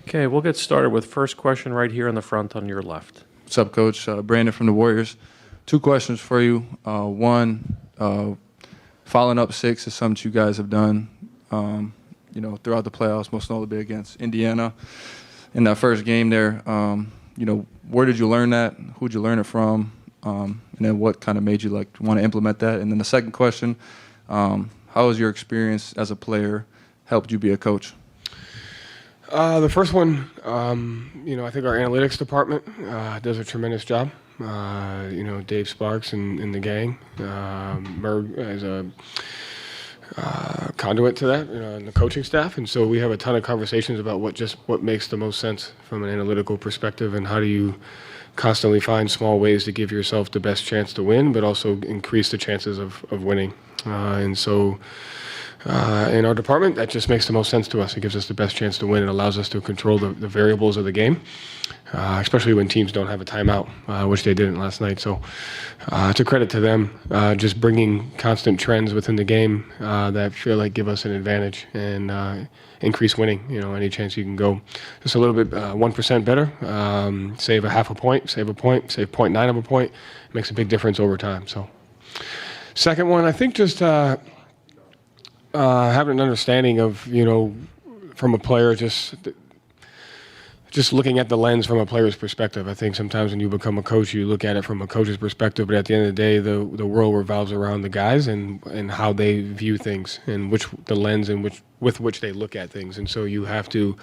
Okay, we'll get started with first question right here in the front on your left. What's up, Coach? Brandon from the Warriors. Two questions for you. One, following up six is something you guys have done, throughout the playoffs, most notably against Indiana in that first game there. Where did you learn that? Who'd you learn it from? And then what kind of made you want to implement that? And then the second question, how has your experience as a player helped you be a coach? The first one, I think our analytics department does a tremendous job. Dave Sparks and the gang, Merg as a conduit to that, and the coaching staff. And so we have a ton of conversations about what makes the most sense from an analytical perspective, and how do you constantly find small ways to give yourself the best chance to win, but also increase the chances of winning. In our department, that just makes the most sense to us. It gives us the best chance to win. It allows us to control the variables of the game, especially when teams don't have a timeout, which they didn't last night. So it's a credit to them, just bringing constant trends within the game that feel like give us an advantage and increase winning. Any chance you can go just a little bit 1% better, save a half a point, save 0.9 of a point, makes a big difference over time. So second one, I think just having an understanding of, from a player, just looking at the lens from a player's perspective. I think sometimes when you become a coach, you look at it from a coach's perspective, but at the end of the day, the world revolves around the guys and how they view things and the lens with which they look at things. And so you have to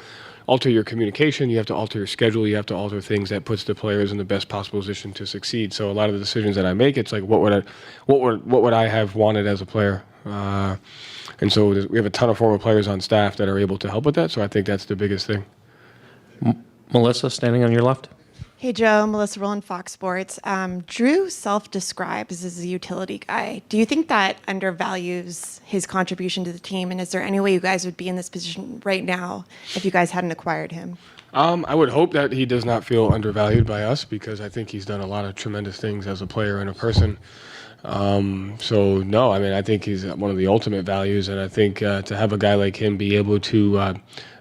alter your communication, you have to alter your schedule, you have to alter things that puts the players in the best possible position to succeed. So a lot of the decisions that I make, it's like, what would I have wanted as a player? And so we have a ton of former players on staff that are able to help with that. So I think that's the biggest thing. Melissa, standing on your left. Hey, Joe. Melissa Rowland, Fox Sports. Drew self-describes as a utility guy. Do you think that undervalues his contribution to the team? And is there any way you guys would be in this position right now if you guys hadn't acquired him? I would hope that he does not feel undervalued by us, because I think he's done a lot of tremendous things as a player and a person. I think he's one of the ultimate values, and I think to have a guy like him be able to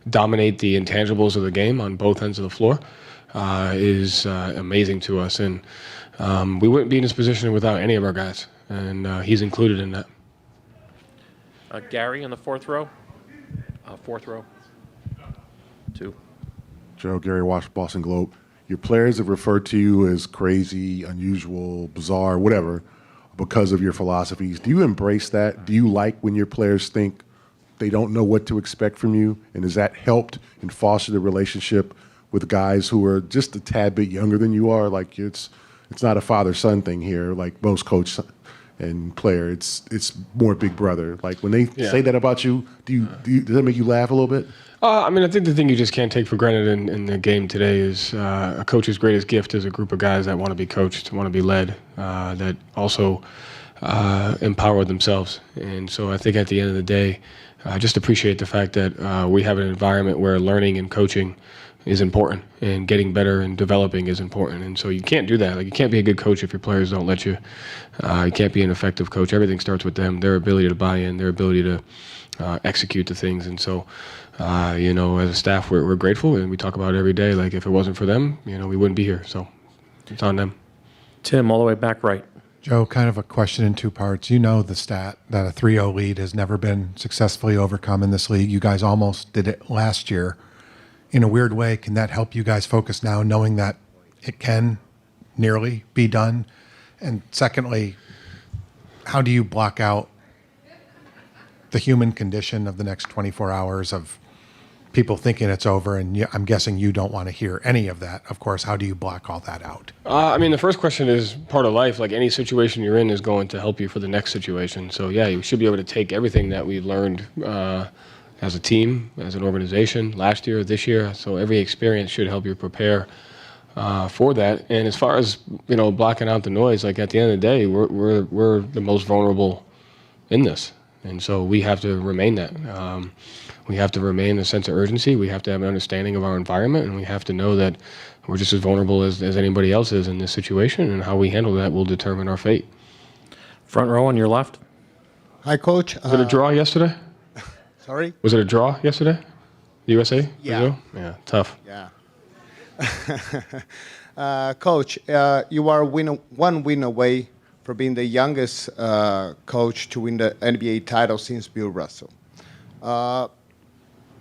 dominate the intangibles of the game on both ends of the floor is amazing to us, and we wouldn't be in this position without any of our guys, and he's included in that. Gary in the fourth row. Fourth row. Two. Joe, Gary Wash, Boston Globe. Your players have referred to you as crazy, unusual, bizarre, whatever, because of your philosophies. Do you embrace that? Do you like when your players think they don't know what to expect from you? And has that helped and fostered the relationship with guys who are just a tad bit younger than you are? Like it's not a father-son thing here, like most coach and player. It's more big brother. Like when they say that about you, does that make you laugh a little bit? I think the thing you just can't take for granted in the game today is a coach's greatest gift is a group of guys that want to be coached, want to be led, that also empower themselves. And so I think at the end of the day, I just appreciate the fact that we have an environment where learning and coaching is important, and getting better and developing is important. And so you can't do that. Like, you can't be a good coach if your players don't let you. You can't be an effective coach. Everything starts with them, their ability to buy in, their ability to execute the things. And so, as a staff, we're grateful, and we talk about it every day. Like, if it wasn't for them, we wouldn't be here. So it's on them. Tim, all the way back right. Joe, kind of a question in two parts. You know the stat that a 3-0 lead has never been successfully overcome in this league. You guys almost did it last year. In a weird way, can that help you guys focus now, knowing that it can nearly be done? And secondly, how do you block out the human condition of the next 24 hours of people thinking it's over? And I'm guessing you don't want to hear any of that. Of course, how do you block all that out? The first question is part of life. Like, any situation you're in is going to help you for the next situation. So, yeah, you should be able to take everything that we've learned as a team, as an organization, last year, this year. So every experience should help you prepare for that. And as far as, blocking out the noise, like, at the end of the day, we're the most vulnerable in this. And so we have to remain that. We have to remain a sense of urgency. We have to have an understanding of our environment, and we have to know that we're just as vulnerable as anybody else is in this situation, and how we handle that will determine our fate. Front row on your left. Hi, Coach. Was it a draw yesterday? Sorry? Was it a draw yesterday? USA? Yeah. Brazil? Yeah, tough. Yeah. Coach, you are one win away from being the youngest coach to win the NBA title since Bill Russell.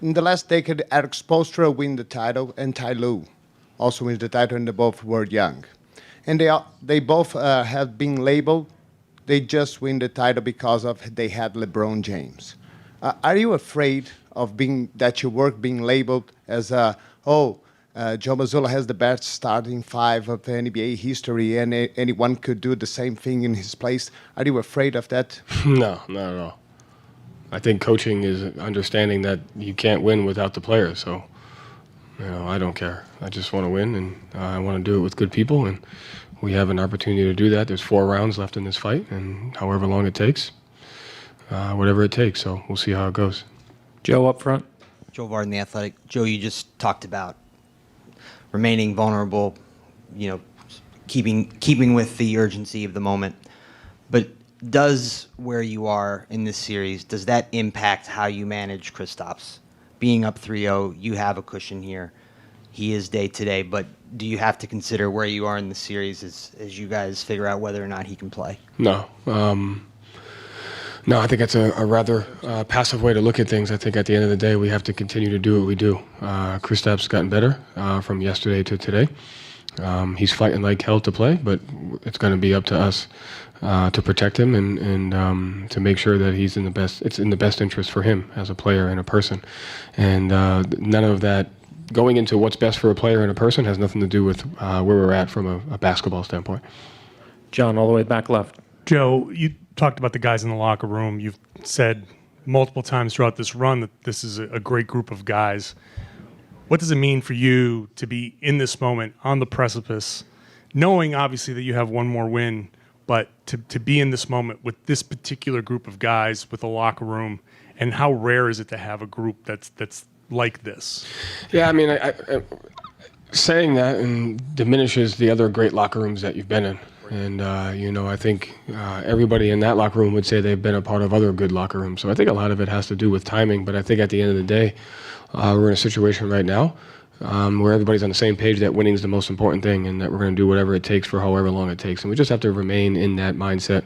In the last decade, Eric Spoelstra win the title, and Ty Lue also wins the title, and they both were young. And they both have been labeled. They just win the title because of they had LeBron James. Are you afraid of your work being labeled as Joe Mazzulla has the best starting five of NBA history, and anyone could do the same thing in his place? Are you afraid of that? No, not at all. I think coaching is understanding that you can't win without the players. So, I don't care. I just want to win, and I want to do it with good people. And we have an opportunity to do that. There's 4 rounds left in this fight, and however long it takes, whatever it takes. So we'll see how it goes. Joe up front. Joe Varden, The Athletic. Joe, you just talked about remaining vulnerable, keeping with the urgency of the moment. But does where you are in this series, does that impact how you manage Kristaps? Being up 3-0, you have a cushion here. He is day to day, but do you have to consider where you are in the series as you guys figure out whether or not he can play? No. No, I think that's a rather passive way to look at things. I think at the end of the day, we have to continue to do what we do. Kristaps gotten better from yesterday to today. He's fighting like hell to play, but it's going to be up to us to protect him and to make sure that he's it's in the best interest for him as a player and a person. And none of that going into what's best for a player and a person has nothing to do with where we're at from a basketball standpoint. John, all the way back left. Joe, you talked about the guys in the locker room. You've said multiple times throughout this run that this is a great group of guys. What does it mean for you to be in this moment on the precipice, knowing obviously that you have one more win, but to be in this moment with this particular group of guys with a locker room, and how rare is it to have a group that's like this? Yeah, I mean, I saying that diminishes the other great locker rooms that you've been in. And, I think everybody in that locker room would say they've been a part of other good locker rooms. So I think a lot of it has to do with timing. But I think at the end of the day, we're in a situation right now where everybody's on the same page that winning is the most important thing and that we're going to do whatever it takes for however long it takes. And we just have to remain in that mindset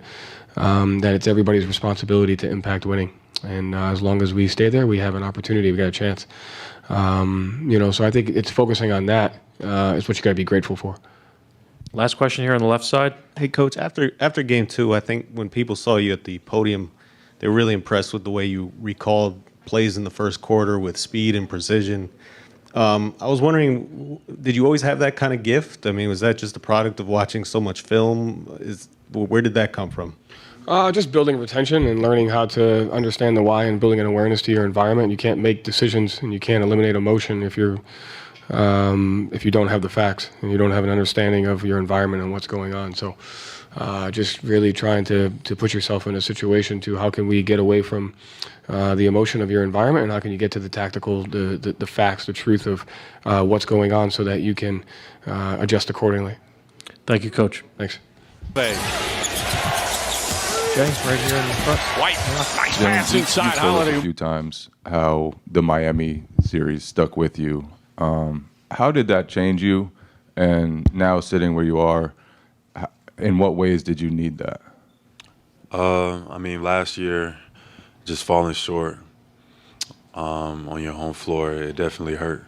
that it's everybody's responsibility to impact winning. And as long as we stay there, we have an opportunity, we got a chance. So I think it's focusing on that is what you got to be grateful for. Last question here on the left side. Hey, Coach, after Game 2, I think when people saw you at the podium, they were really impressed with the way you recalled plays in the first quarter with speed and precision. I was wondering, did you always have that kind of gift? I mean, was that just a product of watching so much film? Where did that come from? Just building retention and learning how to understand the why and building an awareness to your environment. You can't make decisions and you can't eliminate emotion if you don't have the facts and you don't have an understanding of your environment and what's going on. So just really trying to put yourself in a situation to how can we get away from the emotion of your environment and how can you get to the tactical, the facts, the truth of what's going on so that you can adjust accordingly. Thank you, Coach. Thanks. Jay, right here in the front. White, nice pass inside. You told us a few times how the Miami series stuck with you. How did that change you? And now sitting where you are, in what ways did you need that? Last year, just falling short on your home floor, it definitely hurt.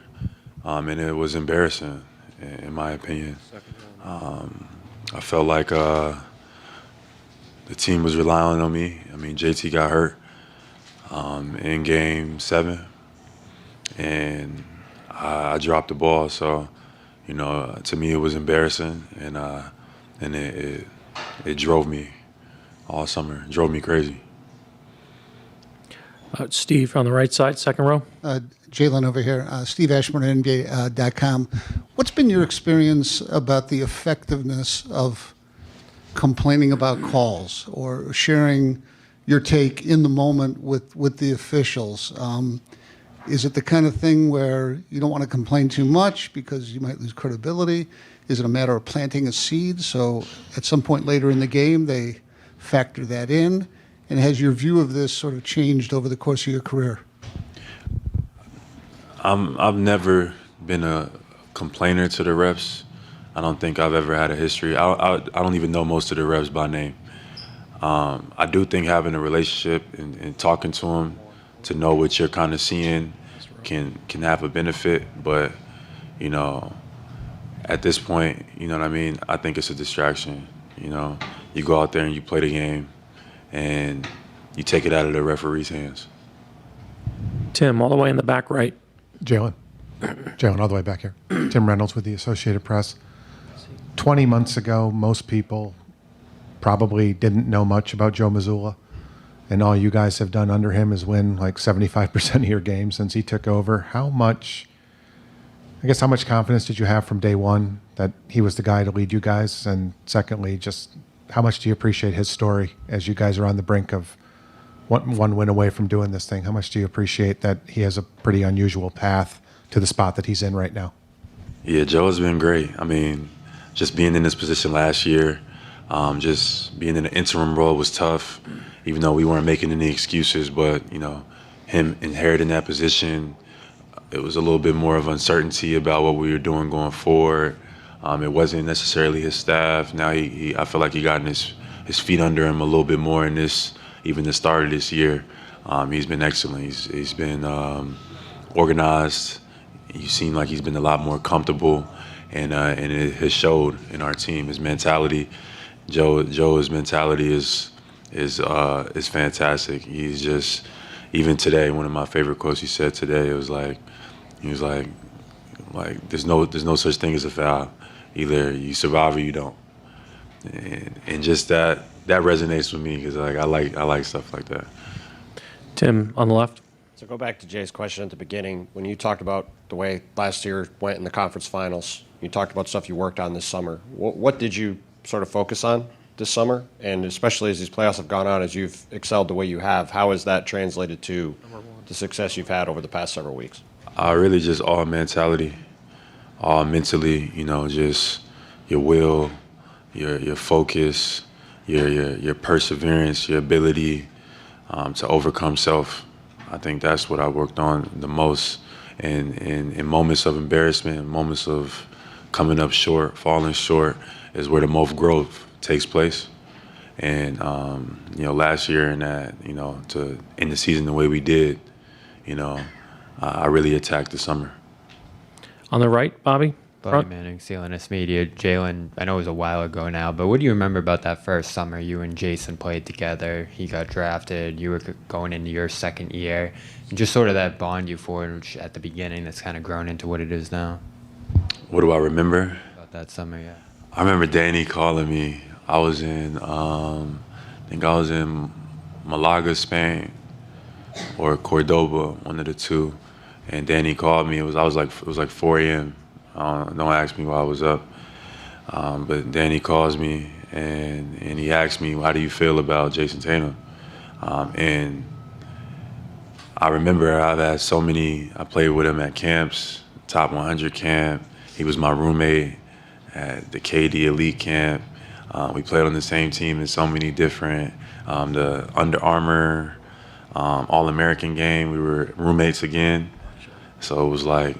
And it was embarrassing, in my opinion. I felt like the team was relying on me. JT got hurt in Game 7, and I dropped the ball. So, to me, it was embarrassing, and it drove me all summer. It drove me crazy. Steve on the right side, second row. Jaylen over here. Steve Ashburn at NBA.com. What's been your experience about the effectiveness of complaining about calls or sharing your take in the moment with the officials? Is it the kind of thing where you don't want to complain too much because you might lose credibility? Is it a matter of planting a seed so at some point later in the game they factor that in? And has your view of this sort of changed over the course of your career? I've never been a complainer to the refs. I don't think I've ever had a history. I don't even know most of the refs by name. I do think having a relationship and talking to them to know what you're kind of seeing can have a benefit. But, you know, at this point, you know what I mean? I think it's a distraction. You know, you go out there and you play the game and you take it out of the referee's hands. Tim, all the way in the back right. Jaylen, all the way back here. Tim Reynolds with the Associated Press. 20 months ago, most people probably didn't know much about Joe Mazzulla, and all you guys have done under him is win like 75% of your games since he took over. How much confidence did you have from day one that he was the guy to lead you guys? And secondly, just how much do you appreciate his story as you guys are on the brink of one win away from doing this thing? How much do you appreciate that he has a pretty unusual path to the spot that he's in right now? Yeah, Joe's been great. I mean, just being in this position last year, just being in an interim role was tough, even though we weren't making any excuses. But, you know, him inheriting that position, it was a little bit more of uncertainty about what we were doing going forward. It wasn't necessarily his staff. Now I feel like he gotten his feet under him a little bit more in this, even the start of this year. He's been excellent. He's been organized. You seem like he's been a lot more comfortable, and it has showed in our team. His mentality, Joe's mentality is fantastic. He's just, even today, one of my favorite quotes he said today, he was like, there's no such thing as a foul. Either you survive or you don't. And just that resonates with me because I like stuff like that. Tim, on the left. So go back to Jay's question at the beginning. When you talked about the way last year went in the conference finals, you talked about stuff you worked on this summer. What did you sort of focus on this summer? And especially as these playoffs have gone on, as you've excelled the way you have, how has that translated to the success you've had over the past several weeks? Really just all mentality, all mentally, you know, just your will, your focus, your perseverance, your ability to overcome self. I think that's what I worked on the most. And in moments of embarrassment, moments of coming up short, falling short, is where the most growth takes place. And you know, last year in that, you know, to end the season the way we did, you know, I really attacked the summer. On the right, Bobby. Bobby Manning, CLNS Media. Jaylen, I know it was a while ago now, but what do you remember about that first summer you and Jason played together? He got drafted, you were going into your second year, and just sort of that bond you forged at the beginning that's kind of grown into what it is now. What do I remember? About that summer, yeah. I remember Danny calling me. I was in, I think I was in Malaga, Spain, or Cordoba, one of the two. And Danny called me. It was like 4 a.m. Don't ask me why I was up. But Danny calls me and he asked me, how do you feel about Jayson Tatum? And I remember I've had so many, I played with him at camps, top 100 camp. He was my roommate at the KD Elite camp. We played on the same team in so many different, the Under Armour All-American game. We were roommates again. So it was like,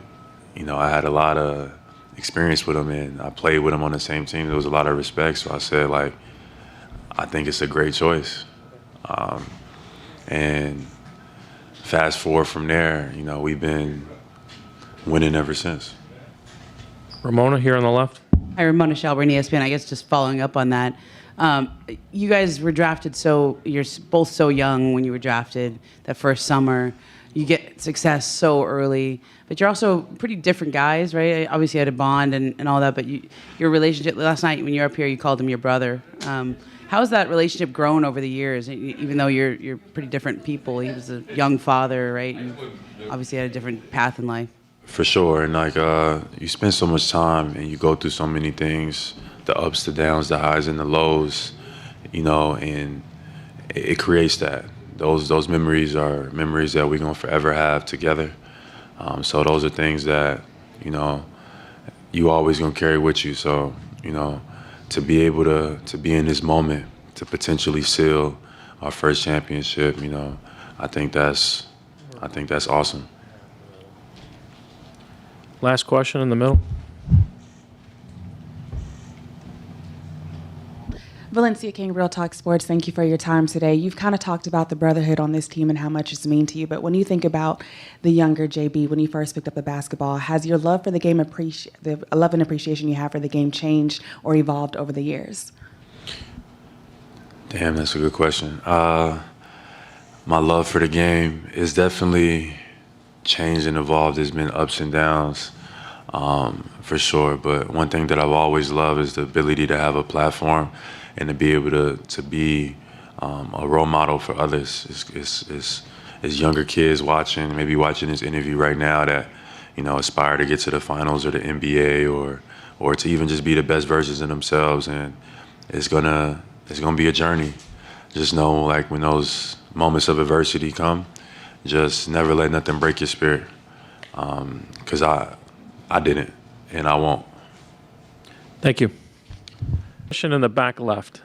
you know, I had a lot of experience with him and I played with him on the same team. There was a lot of respect. So I said, like, I think it's a great choice. And fast forward from there, you know, we've been winning ever since. Ramona here on the left. Hi, Ramona Shelburne, ESPN. I guess just following up on that. You guys were drafted, so you're both so young when you were drafted that first summer. You get success so early, but you're also pretty different guys, right? Obviously, you had a bond and all that, but your relationship, last night when you were up here, you called him your brother. How has that relationship grown over the years, even though you're pretty different people? He was a young father, right? You obviously had a different path in life. For sure, and like you spend so much time and you go through so many things, the ups, the downs, the highs and the lows, you know, and it creates that. Those memories are memories that we're gonna forever have together. So those are things that, you know, you always gonna carry with you. So, you know, to be able to be in this moment, to potentially seal our first championship, you know, I think that's awesome. Last question in the middle. Valencia King, Real Talk Sports, thank you for your time today. You've kind of talked about the brotherhood on this team and how much it's mean to you, but when you think about the younger JB, when you first picked up the basketball, has your love for the game, the love and appreciation you have for the game changed or evolved over the years? Damn, that's a good question. My love for the game is definitely changed and evolved. There's been ups and downs, for sure. But one thing that I've always loved is the ability to have a platform and to be able to be a role model for others. Is younger kids watching, maybe watching this interview right now that, you know, aspire to get to the finals or the NBA or to even just be the best versions of themselves. And it's gonna be a journey. Just know, like, when those moments of adversity come, just never let nothing break your spirit. Because I didn't, and I won't. Thank you. Question in the back left.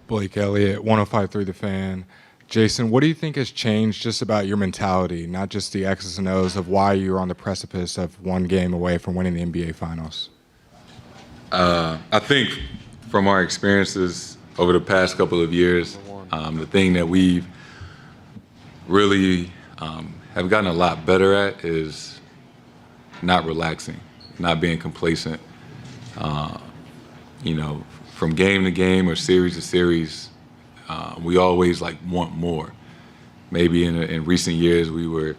Blake Elliott, 105.3 The Fan. Jayson, what do you think has changed just about your mentality, not just the X's and O's, of why you're on the precipice of one game away from winning the NBA Finals? I think from our experiences over the past couple of years, the thing that we've really have gotten a lot better at is not relaxing, not being complacent. You know, from game to game or series to series, we always want more. Maybe in recent years we were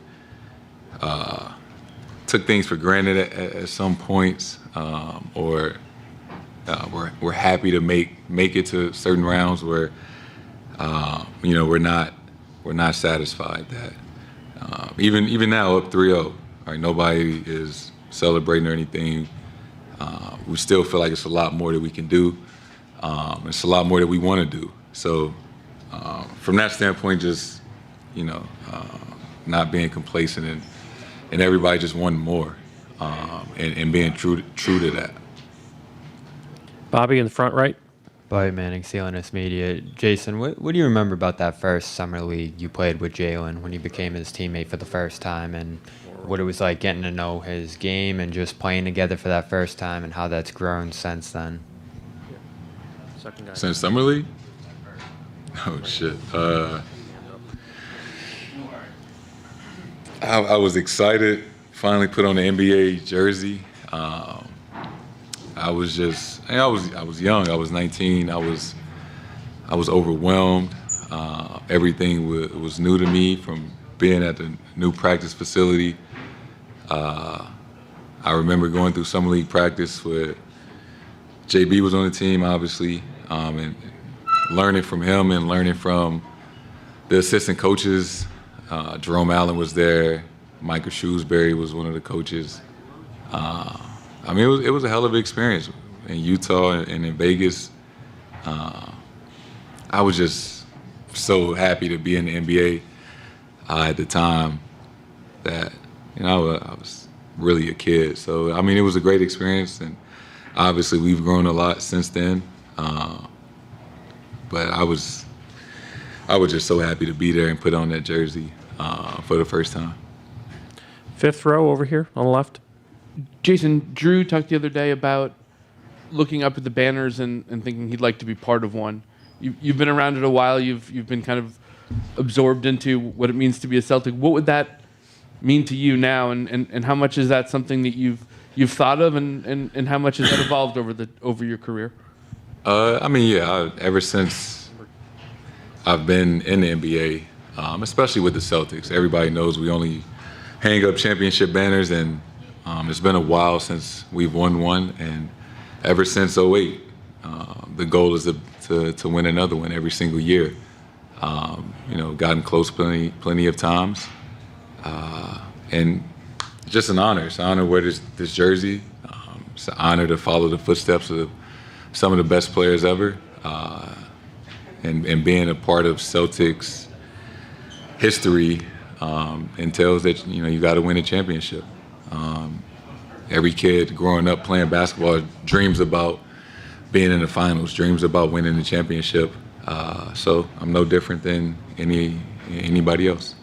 took things for granted at some points, or we're happy to make it to certain rounds where you know, we're not satisfied that even now up 3-0, right, nobody is celebrating or anything. We still feel like it's a lot more that we can do. It's a lot more that we want to do. So from that standpoint, just, you know, not being complacent and everybody just wanting more, and being true to that. Bobby in the front right. Bobby Manning, CLNS Media. Jayson, what do you remember about that first summer league you played with Jaylen when you became his teammate for the first time, and what it was like getting to know his game and just playing together for that first time, and how that's grown since then? Since summer league? Oh shit. I was excited. Finally put on the NBA jersey. I was young. I was 19. I was overwhelmed. Everything was new to me, from being at the new practice facility. I remember going through summer league practice where JB was on the team, obviously, and learning from him and learning from the assistant coaches. Jerome Allen was there. Michael Shrewsbury was one of the coaches. I mean, it was a hell of an experience in Utah and in Vegas. I was just so happy to be in the NBA at the time that, you know, I was really a kid. So, I mean, it was a great experience, and obviously we've grown a lot since then. But I was just so happy to be there and put on that jersey for the first time. Fifth row over here on the left. Jayson, Drew talked the other day about looking up at the banners and thinking he'd like to be part of one. You've been around it a while. You've been kind of absorbed into what it means to be a Celtic. What would that mean to you now, and how much is that something that you've thought of, and how much has that evolved over your career? I mean, yeah, ever since I've been in the NBA, especially with the Celtics, everybody knows we only hang up championship banners, and it's been a while since we've won one, and ever since 2008, the goal is to win another one every single year. You know, gotten close plenty of times, and just an honor. It's an honor to wear this jersey. It's an honor to follow the footsteps of some of the best players ever, and being a part of Celtics history entails that, you know, you got to win a championship. Every kid growing up playing basketball dreams about being in the finals, dreams about winning the championship. So I'm no different than anybody else.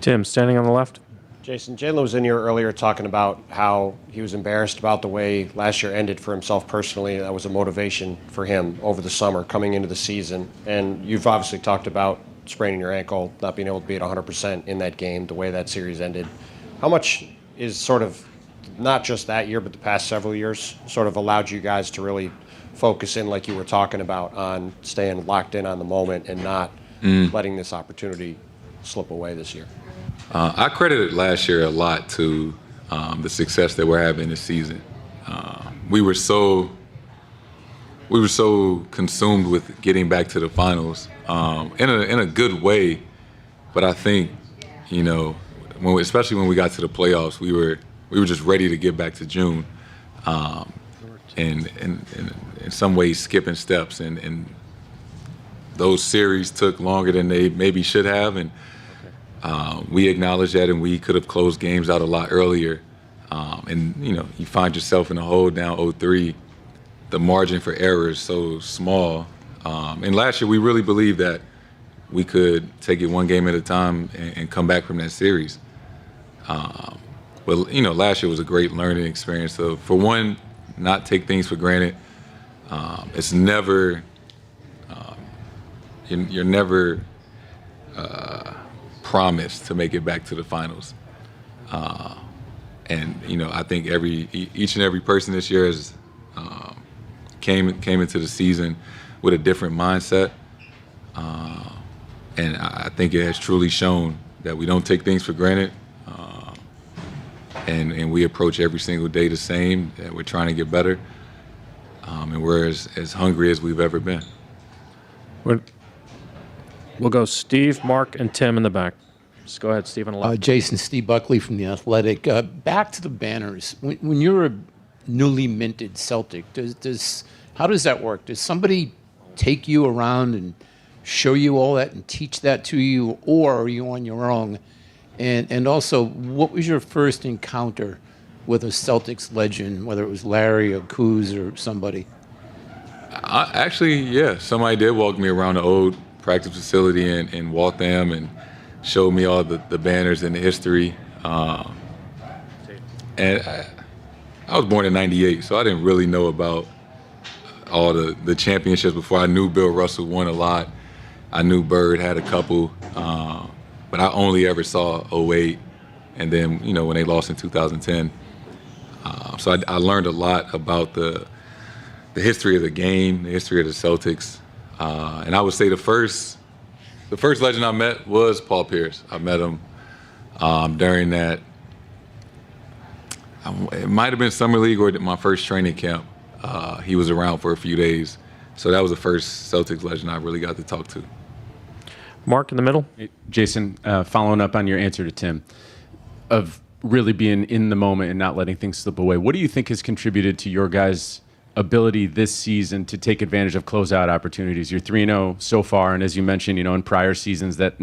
Tim, standing on the left. Jason, Jaylen was in here earlier talking about how he was embarrassed about the way last year ended for himself personally. That was a motivation for him over the summer coming into the season. And you've obviously talked about spraining your ankle, not being able to be at 100% in that game, the way that series ended. How much is sort of, not just that year, but the past several years, sort of allowed you guys to really focus in, like you were talking about, on staying locked in on the moment and not letting this opportunity slip away this year? I credited last year a lot to the success that we're having this season. We were so consumed with getting back to the finals in a good way, but I think, especially when we got to the playoffs, we were just ready to get back to June, and in some ways skipping steps, and those series took longer than they maybe should have, and we acknowledge that, and we could have closed games out a lot earlier. And you find yourself in a hole down 0-3. The margin for error is so small. And last year, we really believed that we could take it one game at a time and come back from that series. But last year was a great learning experience. So for one, not take things for granted. It's never you're never promised to make it back to the finals. And I think each and every person this year has came into the season with a different mindset, and I think it has truly shown that we don't take things for granted, and we approach every single day the same. That we're trying to get better, and we're as hungry as we've ever been. We'll go Steve, Mark, and Tim in the back. Just go ahead, Steve, on the left. Jason, Steve Buckley from The Athletic. Back to the banners. When you're a newly minted Celtic, how does that work? Does somebody take you around and show you all that and teach that to you, or are you on your own? And also, what was your first encounter with a Celtics legend, whether it was Larry or Kuz or somebody? Actually, yeah, somebody did walk me around the old practice facility in Waltham and showed me all the banners and the history. And I was born in '98, so I didn't really know about all the championships before. I knew Bill Russell won a lot. I knew Bird had a couple, but I only ever saw '08, and then when they lost in 2010. So I learned a lot about the history of the game, the history of the Celtics, and I would say the first legend I met was Paul Pierce. I met him during that. It might have been Summer League or my first training camp. He was around for a few days. So that was the first Celtics legend I really got to talk to. Mark in the middle. Jason, following up on your answer to Tim, of really being in the moment and not letting things slip away, what do you think has contributed to your guys' ability this season to take advantage of closeout opportunities? You're 3-0 so far, and as you mentioned, in prior seasons, that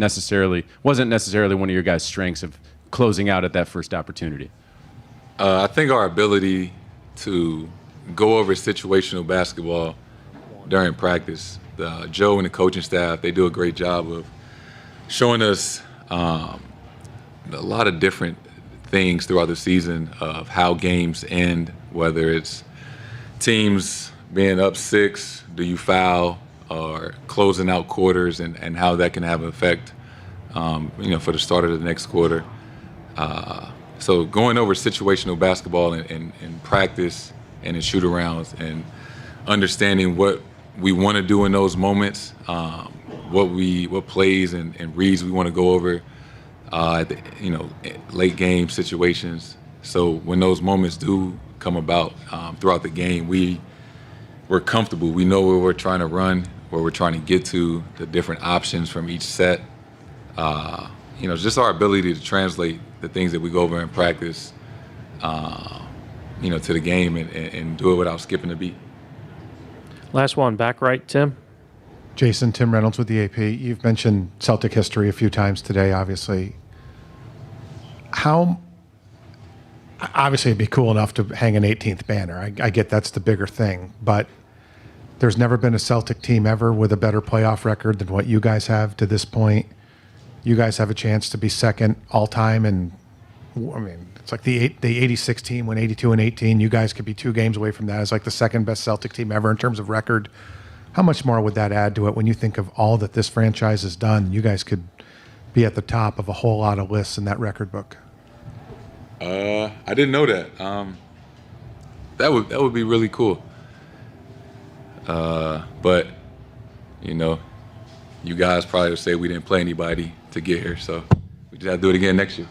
wasn't necessarily one of your guys' strengths of closing out at that first opportunity. I think our ability to go over situational basketball during practice, Joe and the coaching staff, they do a great job of showing us a lot of different things throughout the season of how games end, whether it's teams being up 6, do you foul, or closing out quarters, and how that can have an effect, for the start of the next quarter. So going over situational basketball in practice and in shoot-arounds, and understanding what we want to do in those moments, what plays and reads we want to go over, late game situations. So when those moments do come about throughout the game, we're comfortable. We know where we're trying to run, where we're trying to get to, the different options from each set. Just our ability to translate the things that we go over in practice, to the game and do it without skipping a beat. Last one, back right, Tim. Jason, Tim Reynolds with the AP. You've mentioned Celtic history a few times today, obviously. Obviously, it'd be cool enough to hang an 18th banner. I get that's the bigger thing, but there's never been a Celtic team ever with a better playoff record than what you guys have to this point. you guys have a chance to be second all time. And I mean, it's like the 86 team went 82 and 18. You guys could be 2 games away from that as like the second best Celtic team ever in terms of record. How much more would that add to it when you think of all that this franchise has done? You guys could be at the top of a whole lot of lists in that record book. I didn't know that. That would be really cool. But you know, you guys probably would say we didn't play anybody to get here, so we just have to do it again next year.